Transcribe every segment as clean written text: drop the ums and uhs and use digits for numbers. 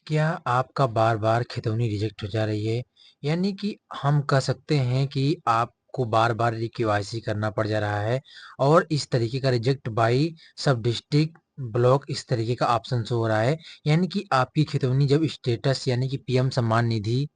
क्या आपका बार-बार खतौनी रिजेक्ट हो जा रही है? यानी कि हम कह सकते हैं कि आपको बार-बार री-केवाईसी करना पड़ जा रहा है और इस तरीके का रिजेक्ट बाय सब डिस्ट्रिक्ट ब्लॉक इस तरीके का ऑप्शन शो हो रहा है। यानी कि आपकी खतौनी जब स्टेटस यानी कि पीएम सम्मान निधि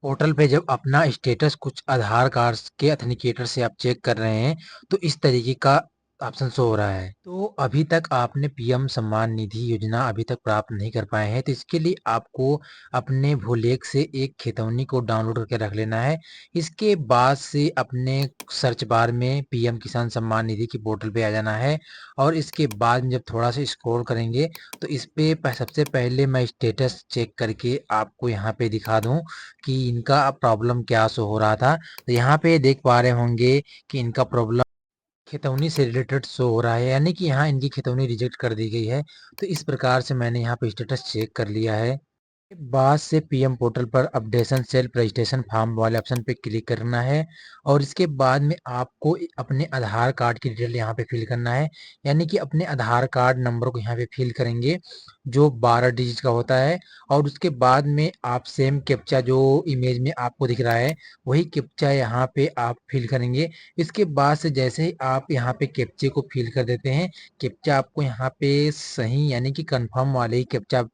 पोर्टल पे जब अपना स्टेटस कुछ आधार कार्ड के ऑथेंटिकेटर से आप चेक कर रहे हैं, तो इस तरीके का ऑप्शन शो हो रहा है। तो अभी तक आपने पीएम सम्मान निधि योजना अभी तक प्राप्त नहीं कर पाए हैं, तो इसके लिए आपको अपने भूलेख से एक खतौनी को डाउनलोड करके रख लेना है। इसके बाद से अपने सर्च बार में पीएम किसान सम्मान निधि की पोर्टल पे आ जाना है और इसके बाद में जब थोड़ा-सा स्क्रॉल करेंगे, तो इस पे सबसे पहले मैं स्टेटस चेक करके आपको यहाँ पे दिखा दूँ कि इनका प्रॉब्लम क्या शो हो रहा था। तो यहाँ पे देख पा रहे होंगे कि इनका प्रॉब्लम खतौनी से रिलेटेड शो हो रहा है, यानी कि यहाँ इनकी खतौनी रिजेक्ट कर दी गई है। तो इस प्रकार से मैंने यहाँ पे स्टेटस चेक कर लिया है। बाद से पीएम पोर्टल पर अपडेशन सेल्फ रजिस्ट्रेशन फॉर्म वाले ऑप्शन पे क्लिक करना है और इसके बाद में आपको अपने आधार कार्ड की डिटेल यहाँ पे फिल करना है। यानी कि अपने आधार कार्ड नंबर को यहाँ पे फिल करेंगे जो 12 डिजिट का होता है और उसके बाद में आप सेम कैप्चा जो इमेज में आपको दिख रहा है वही कैप्चा यहाँ पे आप फिल करेंगे। इसके बाद से जैसे ही आप यहाँ पे कैप्चे को फिल कर देते हैं, कैप्चा आपको यहाँ पे सही यानी कि कंफर्म वाले ही कैप्चा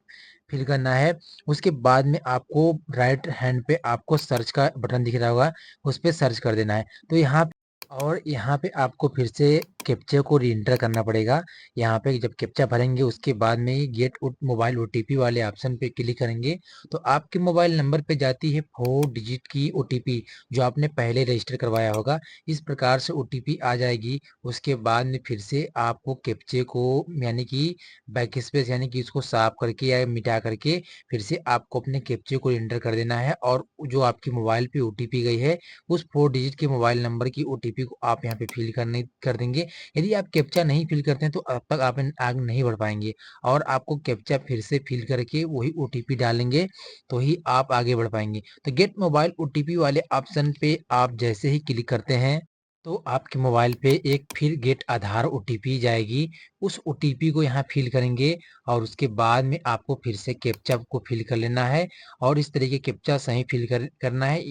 फिल करना है। उसके बाद में आपको राइट हैंड पे आपको सर्च का बटन दिख रहा होगा, उस पे सर्च कर देना है। तो यहाँ पे आपको फिर से कैप्चा को रीएंटर करना पड़ेगा। यहाँ पे जब कैप्चा भरेंगे उसके बाद में ही गेट मोबाइल ओटीपी वाले ऑप्शन पे क्लिक करेंगे तो आपके मोबाइल नंबर पे जाती है 4 डिजिट की ओटीपी जो आपने पहले रजिस्टर करवाया होगा। इस प्रकार से ओटीपी आ जाएगी। उसके बाद में फिर से आपको कैप्चे को यानी कि बैक स्पेस यानी कि इसको साफ करके या मिटा करके फिर से आपको अपने कैप्चे को एंटर कर देना है और जो आपकी मोबाइल पे ओटीपी गई है उस 4 डिजिट के मोबाइल नंबर की ओटीपी को आप यहाँ पे फिल करने कर देंगे। यदि आप कैप्चा नहीं फिल करते हैं तो अब तक आप आगे नहीं बढ़ पाएंगे और आपको कैप्चा फिर से फिल करके वही ओटीपी डालेंगे तो ही आप आगे बढ़ पाएंगे। तो गेट मोबाइल ओटीपी वाले ऑप्शन पे आप जैसे ही क्लिक करते हैं तो आपके मोबाइल पे एक फिर गेट आधार ओटीपी जाएगी। उस ओटीपी को यहाँ फिल करेंगे और उसके बाद में आपको फिर से कैप्चा को फिल कर लेना है और इस तरीके कैप्चा सही फिल करना है।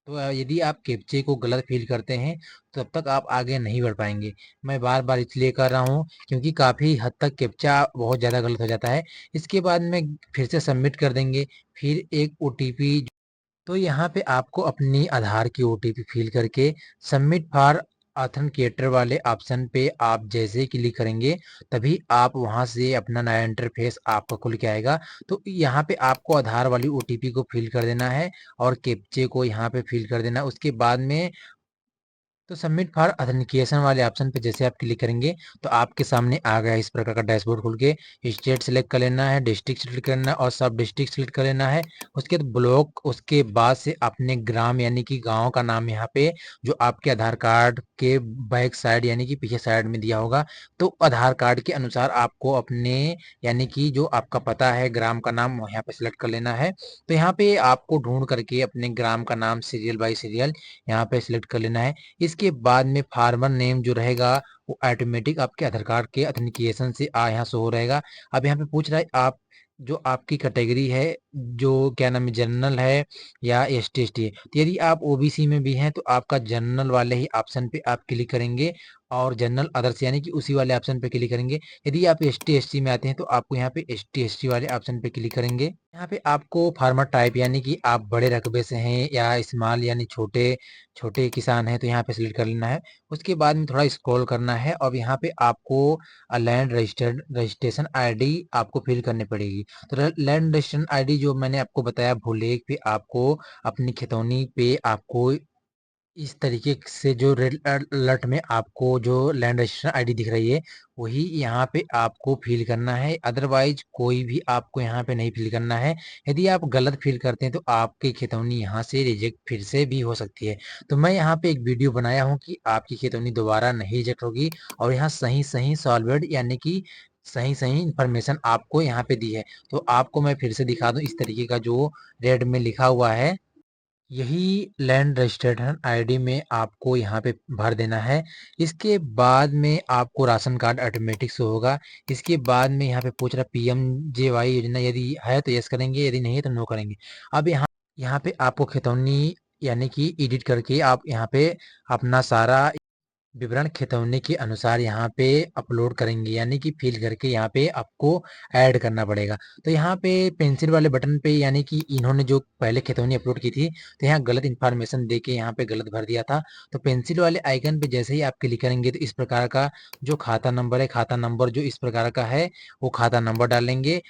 तो यदि आप कैप्चे को गलत फिल करते हैं तो तब तक आप आगे नहीं बढ़ पाएंगे। मैं बार बार इसलिए कर रहा हूँ क्योंकि काफ़ी हद तक कैप्चा बहुत ज़्यादा गलत हो जाता है। इसके बाद में फिर से सबमिट कर देंगे। फिर एक ओटीपी तो यहाँ पे आपको अपनी आधार की ओटीपी फिल करके सबमिट फॉर ऑथेंटिकेटर वाले ऑप्शन पे आप जैसे ही क्लिक करेंगे तभी आप वहां से अपना नया इंटरफेस आपका खुल के आएगा। तो यहाँ पे आपको आधार वाली ओटीपी को फिल कर देना है और कैप्चे को यहाँ पे फिल कर देना है। उसके बाद में तो सबमिट फॉर ऑथेंटिकेशन वाले ऑप्शन पे जैसे आप क्लिक करेंगे तो आपके सामने आ गया इस प्रकार का डैशबोर्ड खुल के। स्टेट सेलेक्ट कर लेना है, डिस्ट्रिक्ट सेलेक्ट करना है और सब डिस्ट्रिक्ट सेलेक्ट कर लेना है। उसके बाद ब्लॉक, उसके बाद से अपने ग्राम यानी कि गांव का नाम यहाँ पे जो आपके आधार कार्ड के बैक साइड यानी कि पीछे साइड में दिया होगा। तो आधार कार्ड के अनुसार आपको अपने यानी कि जो आपका पता है ग्राम का नाम यहाँ पे सिलेक्ट कर लेना है। तो यहाँ पे आपको ढूंढ करके अपने ग्राम का नाम सीरियल बाई सीरियल यहाँ पे सिलेक्ट कर लेना है। इसके बाद में फार्मर नेम जो रहेगा वो ऑटोमेटिक आपके आधार कार्ड के ऑथेंटिकेशन से यहाँ शो हो रहेगा। अब यहाँ पे पूछ रहा है आप जो आपकी कैटेगरी है जो क्या नाम है जनरल है या एसटी एसटी है। तो यदि आप ओबीसी में भी हैं तो आपका जनरल वाले ही ऑप्शन पे आप क्लिक करेंगे और जनरल अदर्स यानी कि उसी वाले ऑप्शन पे क्लिक करेंगे। यदि आप एसटी एससी में आते हैं तो आपको यहाँ पे एसटी एससी वाले ऑप्शन पे क्लिक करेंगे। यहाँ पे आपको फार्मर टाइप यानी कि आप बड़े रकबे से हैं या स्मॉल यानी छोटे छोटे किसान हैं तो यहाँ पे सिलेक्ट कर लेना है। उसके बाद में थोड़ा स्क्रॉल करना है और यहाँ पे आपको लैंड रजिस्ट्रेशन आईडी आपको फिल करनी पड़ेगी। तो लैंड रजिस्ट्रेशन आईडी जो मैंने आपको बताया भूलेख पे आपको अपनी खतौनी पे आपको इस तरीके से जो रेड अलर्ट में आपको जो लैंड रजिस्ट्रेशन आईडी दिख रही है वही यहाँ पे आपको फिल करना है। अदरवाइज कोई भी आपको यहाँ पे नहीं फिल करना है। यदि आप गलत फिल करते हैं तो आपकी खतौनी यहाँ से रिजेक्ट फिर से भी हो सकती है। तो मैं यहाँ पे एक वीडियो बनाया हूँ कि आपकी खतौनी दोबारा नहीं रिजेक्ट होगी और यहाँ सही सही सॉल्वेड यानी कि सही सही इंफॉर्मेशन आपको यहाँ पे दी है। तो आपको मैं फिर से दिखा दूं इस तरीके का जो रेड में लिखा हुआ है यही लैंड रजिस्ट्रेशन आईडी में आपको यहाँ पे भर देना है। इसके बाद में आपको राशन कार्ड ऑटोमेटिक शो होगा। इसके बाद में यहाँ पे पूछ रहा है पीएमजेवाई योजना, यदि है तो यस करेंगे, यदि नहीं है तो नो करेंगे। अब यहाँ पे आपको खतौनी यानी कि एडिट करके आप यहाँ पे अपना सारा विवरण खतौनी के अनुसार यहाँ पे अपलोड करेंगे, यानी कि फिल करके यहाँ पे आपको ऐड करना पड़ेगा। तो यहाँ पे पेंसिल वाले बटन पे, यानी कि इन्होंने जो पहले खतौनी अपलोड की थी तो यहाँ गलत इन्फॉर्मेशन दे के यहाँ पे गलत भर दिया था। तो पेंसिल वाले आइकन पे जैसे ही आप क्लिक करेंगे तो इस प्रकार का जो खाता नंबर है, खाता नंबर जो इस प्रकार का है वो खाता नंबर डालेंगे।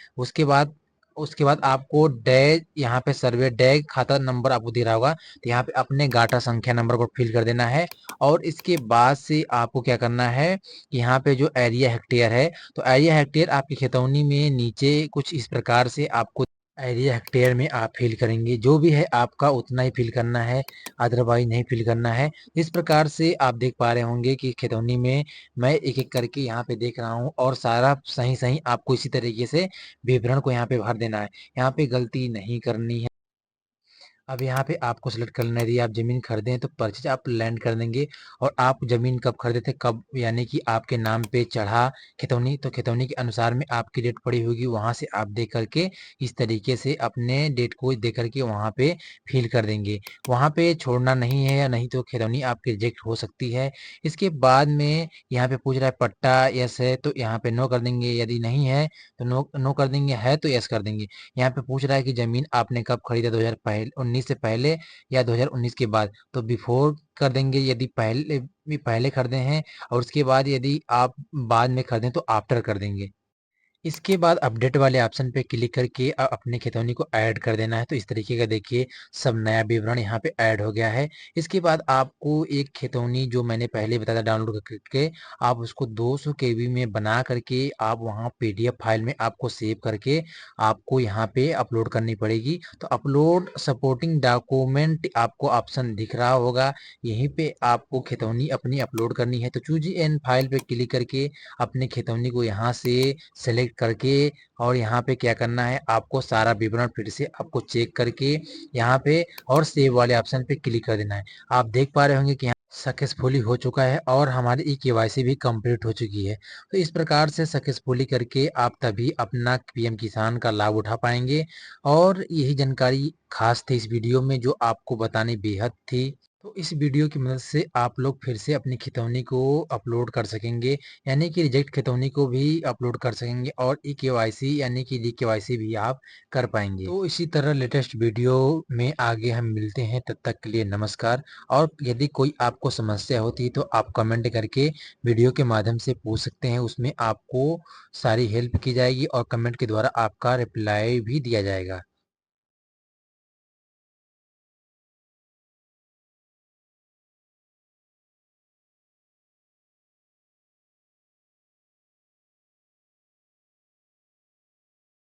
उसके बाद आपको डैग यहाँ पे सर्वे डैग खाता नंबर आपको दे रहा होगा, तो यहाँ पे अपने गाटा संख्या नंबर को फिल कर देना है। और इसके बाद से आपको क्या करना है कि यहाँ पे जो एरिया हेक्टेयर है, तो एरिया हेक्टेयर आपकी खतौनी में नीचे कुछ इस प्रकार से आपको एरिया हेक्टेयर में आप फिल करेंगे। जो भी है आपका उतना ही फिल करना है, अदरवाइज नहीं फिल करना है। इस प्रकार से आप देख पा रहे होंगे कि खतौनी में मैं एक एक करके यहाँ पे देख रहा हूँ और सारा सही सही आपको इसी तरीके से विवरण को यहाँ पे भर देना है। यहाँ पे गलती नहीं करनी है। अब यहाँ पे आपको सेलेक्ट करना है, यदि आप ज़मीन खरीदें तो परचेज आप लैंड कर देंगे। और आप ज़मीन कब खरीदे थे, कब यानी कि आपके नाम पे चढ़ा खतौनी, तो खतौनी के अनुसार में आपकी डेट पड़ी होगी, वहाँ से आप दे करके इस तरीके से अपने डेट को दे करके वहाँ पे फिल कर देंगे। वहाँ पे छोड़ना नहीं है, या नहीं तो खतौनी आपकी रिजेक्ट हो सकती है। इसके बाद में यहाँ पे पूछ रहा है पट्टा यस है तो यहाँ पे नो कर देंगे, यदि नहीं है तो नो नो कर देंगे, है तो यस कर देंगे। यहाँ पे पूछ रहा है कि ज़मीन आपने कब खरीदा, 2019 से पहले या 2019 के बाद, तो बिफोर कर देंगे यदि पहले खरीदे हैं, और उसके बाद यदि आप बाद में खरीदें तो आफ्टर कर देंगे। इसके बाद अपडेट वाले ऑप्शन पे क्लिक करके अपने खतौनी को ऐड कर देना है। तो इस तरीके का देखिए सब नया विवरण यहाँ पे ऐड हो गया है। इसके बाद आपको एक खतौनी जो मैंने पहले बताया था डाउनलोड करके, आप उसको 200 केबी में बना करके आप वहाँ पीडीएफ फाइल में आपको सेव करके आपको यहाँ पे अपलोड करनी पड़ेगी। तो अपलोड सपोर्टिंग डॉक्यूमेंट आपको ऑप्शन दिख रहा होगा, यहीं पे आपको खतौनी अपनी अपलोड करनी है। तो चूज एन फाइल पे क्लिक करके अपने खतौनी को यहाँ से सेलेक्ट करके, और यहाँ पे क्या करना है आपको सारा विवरण फिर से आपको चेक करके यहाँ पे और सेव वाले ऑप्शन पे क्लिक कर देना है। आप देख पा रहे होंगे कि यहाँ सक्सेसफुली हो चुका है और हमारी ई केवाईसी भी कंप्लीट हो चुकी है। तो इस प्रकार से सक्सेसफुली करके आप तभी अपना पीएम किसान का लाभ उठा पाएंगे। और यही जानकारी खास थी इस वीडियो में जो आपको बतानी बेहद थी। तो इस वीडियो की मदद से आप लोग फिर से अपनी खतौनी को अपलोड कर सकेंगे, यानी कि रिजेक्ट खतौनी को भी अपलोड कर सकेंगे, और ई केवाईसी यानी कि री केवाईसी भी आप कर पाएंगे। तो इसी तरह लेटेस्ट वीडियो में आगे हम मिलते हैं, तब तक के लिए नमस्कार। और यदि कोई आपको समस्या होती है तो आप कमेंट करके वीडियो के माध्यम से पूछ सकते हैं, उसमें आपको सारी हेल्प की जाएगी और कमेंट के द्वारा आपका रिप्लाई भी दिया जाएगा।